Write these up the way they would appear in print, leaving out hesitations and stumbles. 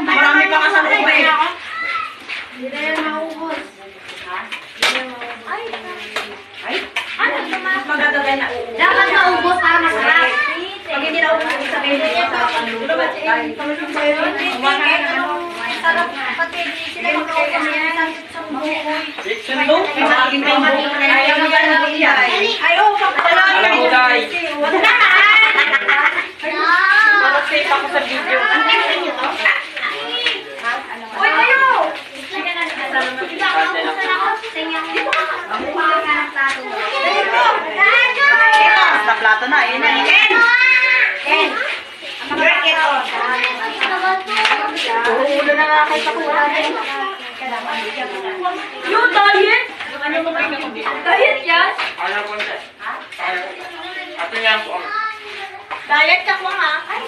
Marami pa kasalubong eh. Hindi na yan maubos. Maganda tayo na uubos. Dapat maubos para masarap. Pag hindi na uubos, sabihin niya sa panlulo. Sarap. Pati sila yung kaupo niya. Sundo? Kaya mo yan na iyan. Ay, oo, Alam mo, Day. safe ako sa video. Ang tingin niyo to? Uy, kayo! Sa plato na, yun na. Ulo na nga kahit ako wala din. Yung diet? Diet yan? Alam ko na. Ato niya po. Diet ka po nga. Ay,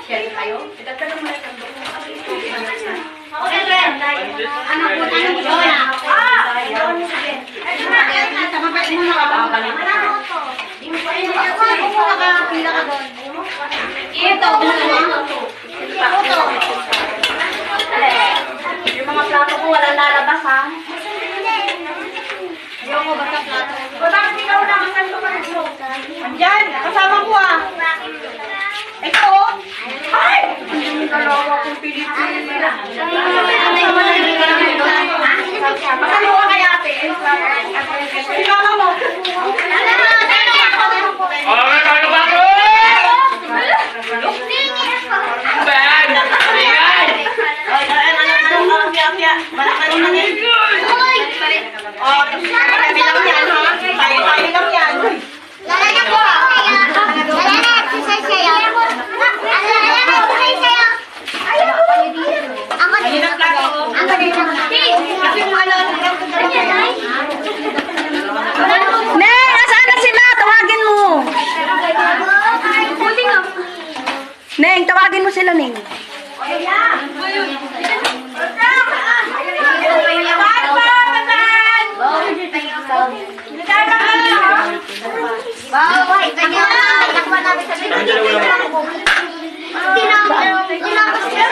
share kayo. Idagdagan mo na yung Okay, Ren. Ano po? Ano po? Tamabay mo na ka ba? Ako po nakapila ka doon. Ito. Yung mga plato ko walang lalabas ha. Yung ko basta plato. Bakit ikaw lang ang santo ka nito? Andyan, kasama ko ah. Ito. Ay! Kalawa kong Pilipina. Masalo ka kay ate. Sinama mo. Ay, ano ba ko? Ben! Ingay! Malaki lang yan. Oh, marami lang yan ha. Tayo-tayo lang yan. Lala na po. Lala na. Kisay sa'yo. Lala na. Kisay sa'yo. Ako din. Ako din. Kasi mo alam. Neng, asaan na sila? Tawagin mo. Neng, tawagin mo sila, Neng. Bawal. Kanya. Takwa namin sa bibig. Tinapos siya.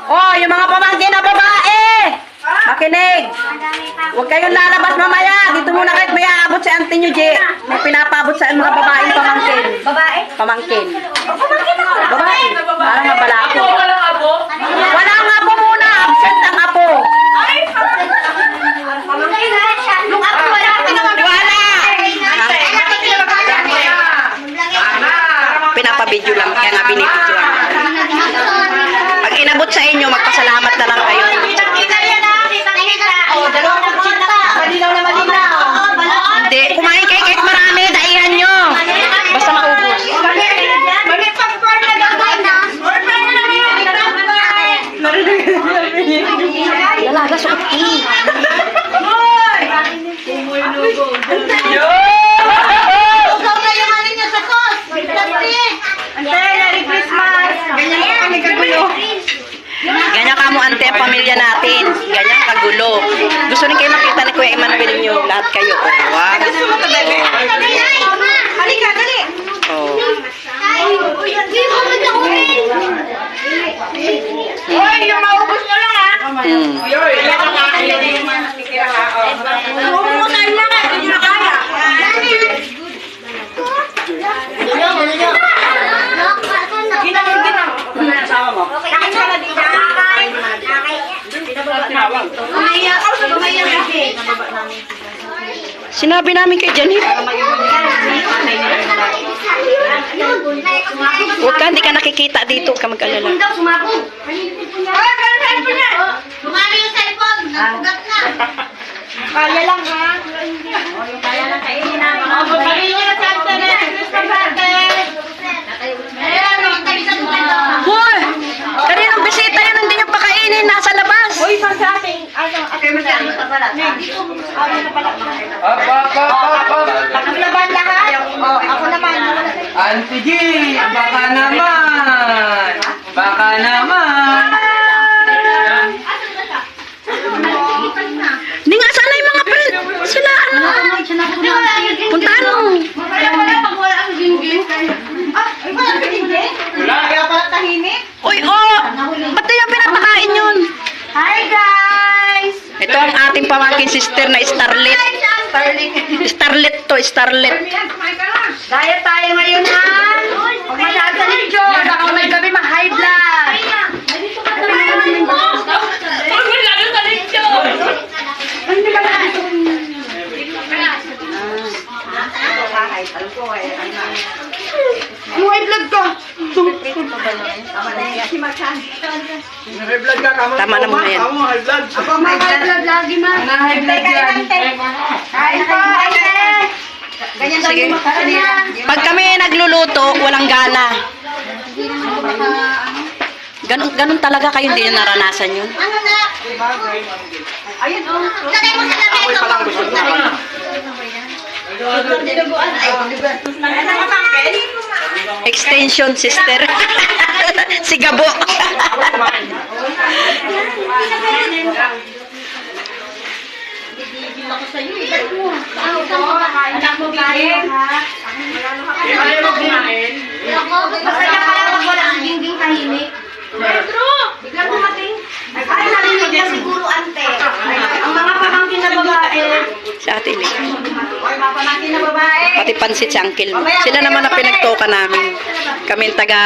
Oh, yung mga pamangkin na babae! Makinig! Huwag kayong lalabas mamaya. Dito muna kahit may aabot si Auntie nyo, J. May pinapabot sa mga babaeng pamangkin. Babae? Pamangkin. Pamangkin ako. Babae. Parang mabala ako. Walang abo? Wala ang apo muna. Absent ang apo. Ay, pamangkin na siya. Nung ako wala ka naman. Wala! Pinapabidyo lang. Kaya nga binibidyo. Pag inabot sa inyo, magpasalamat na lang kayo. Kita yan na. Kita. Oh, dalawang magkita. Malinaw na malinaw. Hindi. Kumain kayo kahit marami. Daihan nyo. Basta maubos. May pag-burn na gagawin na. Burn na Lalaga sa kuti. Yo! Ugaw na yung ano niya sa tos. Plastic. Ante, Merry Christmas. Ganyan po kami kagulo. Ganyan ka mo, ante, ang pamilya natin. Ganyan kagulo. Gusto rin kayo makita ni Kuya Emmanuel nyo. Lahat kayo. Oh, wow. Halika, dali. Oh. Hoy, yung maubos nyo lang ha. Mm. Yoy! Ilan ang kakain yung mga nakikira ha? Umuunahin lang ha. Hindi na kaya. Ginamit din ang kasama mo. Kain ka na din. Tinawag. Sige. Sinabi namin kay Janip. Huwag ka, hindi ka nakikita dito. Huwag ka mag-alala. Sumali yung cellphone. Nagpugat na. Kaya lang ha. Kaya lang kainin na. Pagkain niyo na sa Hoy! Kaninong bisita yun, hindi nyo pakainin. Nasa labas. Uy, sa ating, okay, masyado sa pala. Dito, na pala. Ang laban lahat. Ako naman. Auntie G, baka naman. Baka naman. Hindi nga, sana yung mga friend. Sila, ano? Puntahan mo. Kaya pala pag wala ang gingging. Ay, wala ang gingging? Kaya pala tahimik. Uy, ba't yung pinapakain yun? Hi guys! Ito ang ating pamangkin sister na Starlet. Starlet to, Starlet. Diet tayo ngayon ha! Huwag masyado sa lechon! Baka may gabi ma-high blood! Ano high blood ka? High blood ka, kamo. Tama na muna yan. Kamo, high blood. Ako may high blood lagi ma. High blood yan. Kain po! Ganyan daw Sige. yung makakanila. Pag kami nagluluto, walang gana. Ganun talaga kayo, hindi nyo naranasan yun. Ano na? Ayun oh. Lagay mo sa lamesa. Ako'y palang gusto ko. Dinuguan. Ay, ano kapangkin? Extension sister. Si Gabo. Anak mo kain. Ayaw mo kumain. Masaya pala pag wala ang gingging tahimik. Pedro! Biglang dumating. Ay, narinig niya siguro, ante. Ang mga pamangkin na babae. Si Ate Lee. Ay, mga pamangkin na babae. Pati pansit si Uncle. Sila naman ang pinagtoka namin. Kami taga